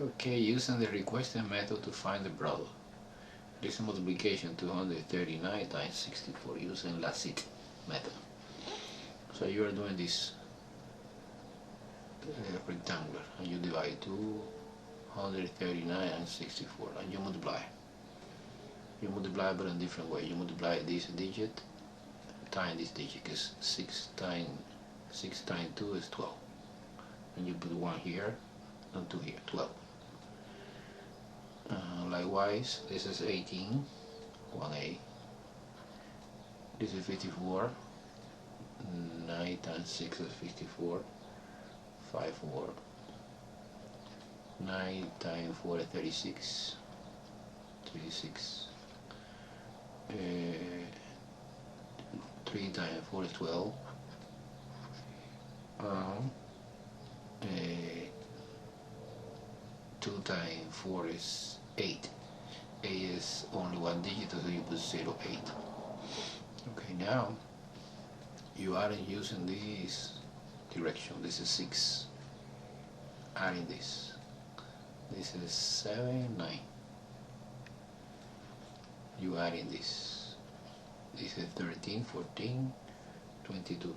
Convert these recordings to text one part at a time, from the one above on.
Okay, using the requested method to find the product. This is multiplication 239 times 64 using Lasit method. So you are doing this rectangular and you divide 239 and 64 and you multiply. You multiply but in a different way. You multiply this digit times this digit, because 6 times 2 is 12. And you put 1 here and 2 here, 12. Likewise, this is 18, 1a. This is 54, 9 times 6 is 54, 5, 4. 9 times 4 is 36, 36. 3 times 4 is 12. 2 times 4 is 8. 8 is only one digit, so you put 0, 8. Okay, now you are using this direction. This is 6. Adding this. This is 7, 9. You adding this. This is 13, 14, 22.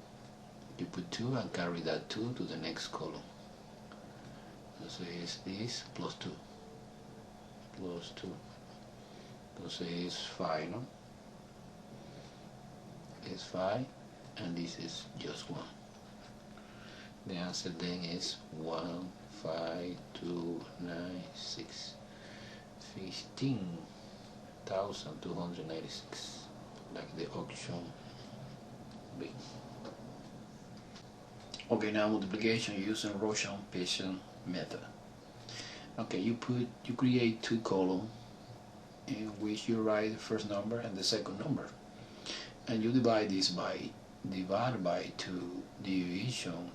You put 2 and carry that 2 to the next column. So it's this plus 2. Plus 2. So it's 5, no? It's 5, and this is just 1. The answer then is 1, 5, 2, 9, 6, 15,296, like the auction B. Okay, now multiplication using Roshan-Pearson method. Okay, you create 2 columns in which you write the first number and the second number, and you divide this by 2, division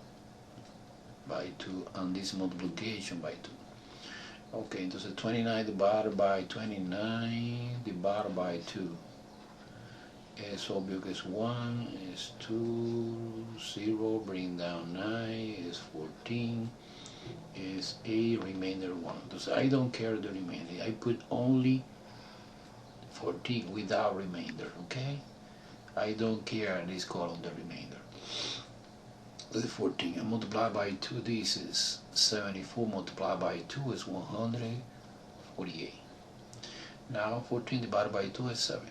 by 2, and this multiplication by 2. Okay, entonces 29 divided by 29 divided by 2. Es obvio que es 1, is 2, 0, bring down 9, is 14, is 8, remainder 1. Entonces I don't care the remainder, I put only 14 without remainder, okay? I don't care this column, the remainder. The 14, and multiply by 2, this is 74, multiplied by 2 is 148. Now 14 divided by 2 is 7.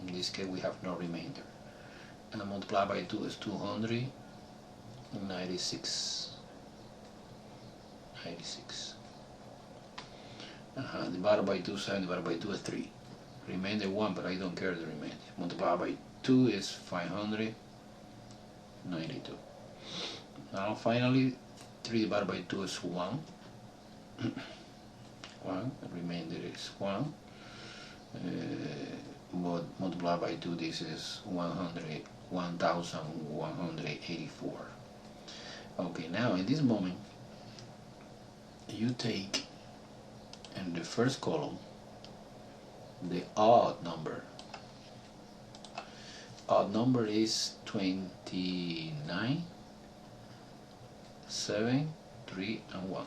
In this case we have no remainder. And multiply by 2 is 296. 96. Divided by 2, 7 divided by 2 is 3. Remainder 1, but I don't care the remainder. Multiply by 2 is 592. Now finally 3 divided by 2 is 1. 1, the remainder is 1. But multiplied by 2, this is 1,184. Okay, now in this moment you take in the first column the odd number. Odd number is 29, 7, 3, and 1.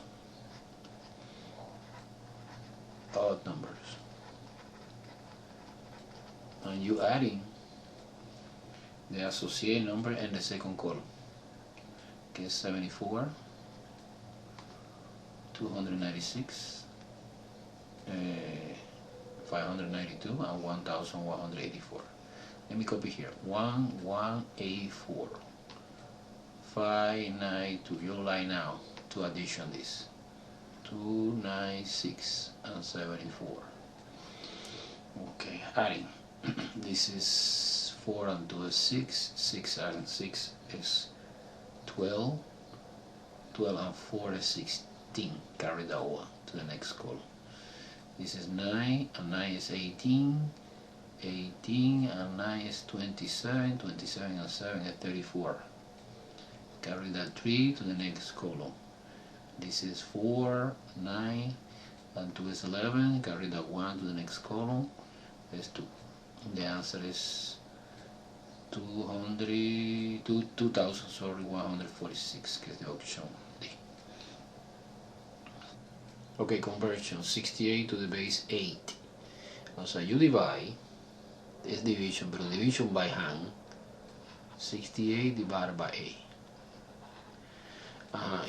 Odd numbers. And you adding the associated number in the second column. Okay, 74, 296, 592, and 1,184. Let me copy here. 1184, 592. You line now to addition this. 296 and 74. Okay, adding. This is 4 and 2 is 6. 6 and 6 is 12. 12 and 4 is 16. Carry that one to the next column. This is 9 and 9 is 18. 18 and 9 is 27. 27 and 7 is 34. Carry that 3 to the next column. This is 4, 9, and 2 is 11. Carry that 1 to the next column. There's 2. The answer is 2,146, que es the option D. Okay, conversion, 68 to the base 8. So you divide, es division, pero division by hand, 68 divided by 8.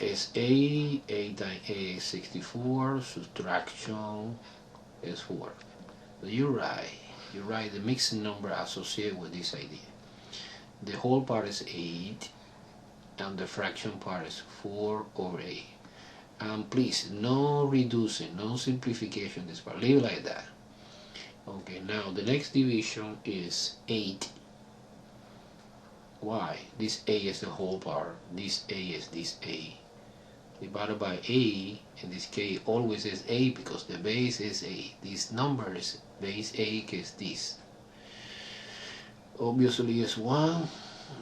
It's 8 times 8 is 64, subtraction is 4. So you're right, the mixing number associated with this idea. The whole part is 8, and the fraction part is 4 over 8. And please, no reducing, no simplification this part, leave it like that. Okay, now the next division is 8. Why? This A is the whole part, this A is this A. Divided by A, in this case always is A because the base is A. These numbers, base A is this. Obviously is 1,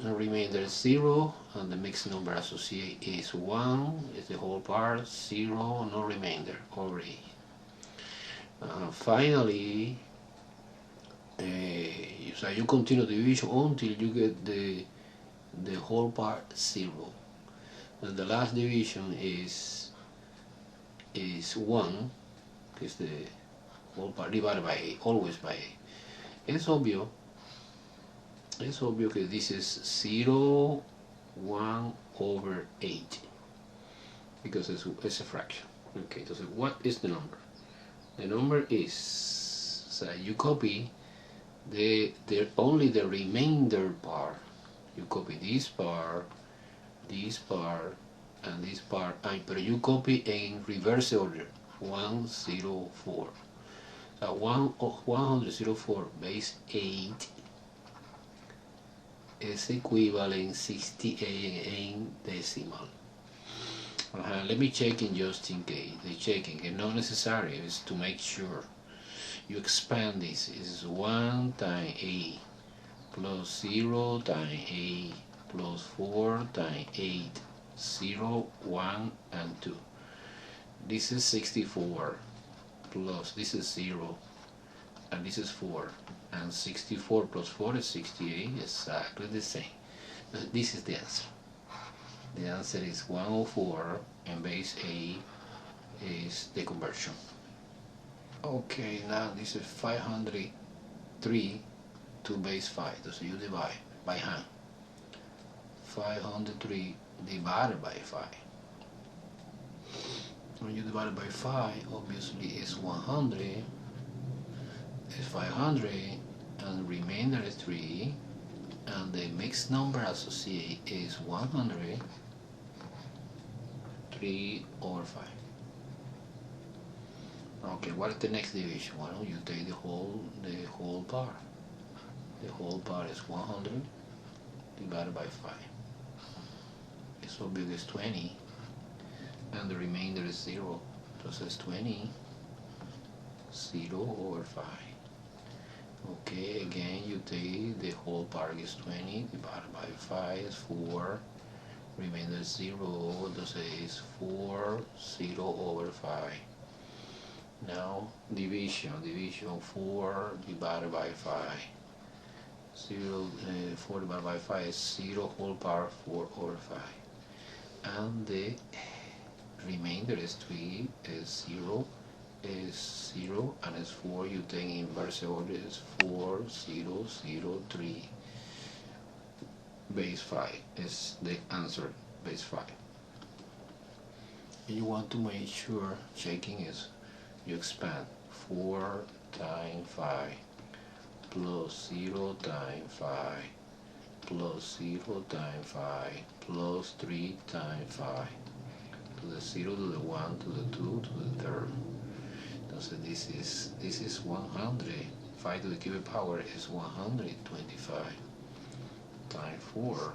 the remainder is 0, and the mixed number associated is 1, is the whole part, 0, no remainder, over A. Finally, so you continue division until you get the whole part 0. And the last division is 1, because the whole part divided by A, always by A. It's obvious that this is 0, 1 over 8, because it's a fraction. Okay, so what is the number? The number is, so you copy only the remainder part. You copy this part, and this part, but you copy in reverse order, 104. So 104 base 8 is equivalent 68 in decimal. Let me check in just in case. The checking is not necessary, it's to make sure. You expand this, is 1 times A plus 0 times A plus 4 times 8, 0, 1, and 2. This is 64 plus this is 0, and this is 4, and 64 plus 4 is 68, exactly the same. This is the answer. The answer is 104, and base A is the conversion. Okay, now this is 503 to base 5, so you divide by hand. 503 divided by 5. When you divide it by 5, obviously it's 100, it's 500, and the remainder is 3, and the mixed number associated is 100, 3 over 5. Okay, what is the next division? Why don't you take the whole part? The whole part is 100 divided by 5. It's so big as 20, and the remainder is 0. So it's 20, 0 over 5. Okay, again you take the whole part is 20 divided by 5 is 4. Remainder is 0. So it's 4, 0 over 5. Now division 4 divided by 5. 4 divided by 5 is 0 whole power 4 over 5. And the remainder is 3, is 0, and it's 4. You take inverse order is 4, 0, 0, 3. Base 5 is the answer, base 5. And you want to make sure checking is you expand 4 times 5 plus 0 times 5 plus 0 times 5 plus 3 times 5 to the 0 to the 1 to the 2 to the third. So this is 100. 5 to the cubic power is 125 times 4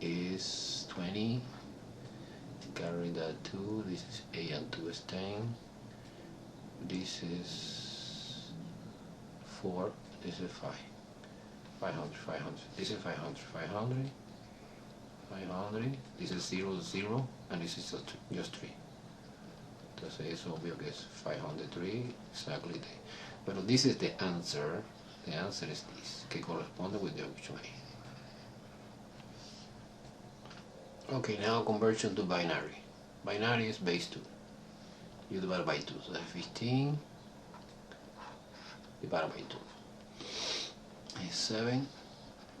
is 20. Carry that 2. This is 8 and 2 is 10. This is 4. This is 5. 500, 500. This is 500, 500, 500. This is 0, 0, and this is just 3. Entonces es obvio que es 503, exactly. Pero this is the answer. The answer is this, que corresponde with the option A. Okay, now conversion to binary. Binary is base 2. you divide by 2. So 15 divided by 2 is 7,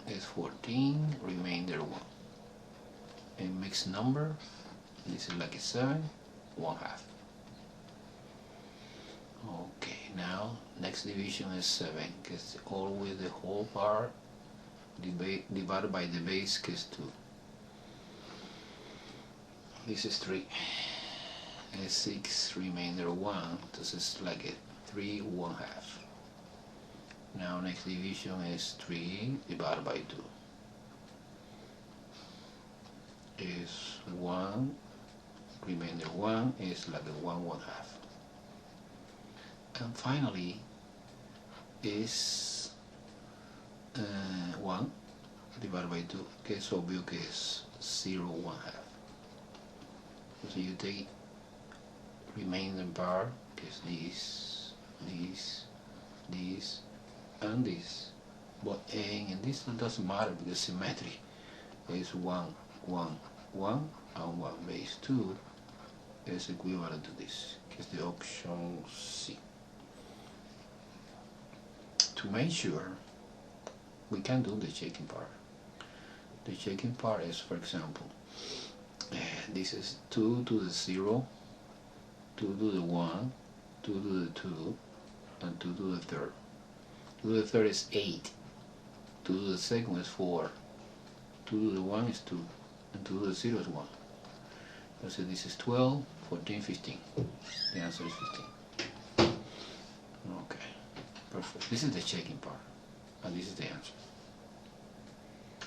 is 14, remainder 1. A mixed number, this is like a 7, 1/2. Okay, now next division is 7, because always the whole part divided by the base is 2. This is 3. Is 6, remainder 1, this is like a 3, 1/2. Now next division is 3 divided by 2. Is 1, remainder 1 is like a 1, 1/2. And finally is 1 divided by 2, que es obvio que es 0, 1/2. So you take remainder part, que es this, and this. But and this doesn't matter because symmetry is 1, 1, 1, and 1. Base 2 is equivalent to this, que es the option C. To make sure, we can do the checking part. The checking part is, for example, this is 2 to the 0, 2 to the 1, 2 to the 2, and 2 to the third. 2 to the third is 8, 2 to the second is 4, 2 to the 1 is 2, and 2 to the 0 is 1. So this is 12, 14, 15. The answer is 15. Okay, perfect. This is the checking part, and this is the answer.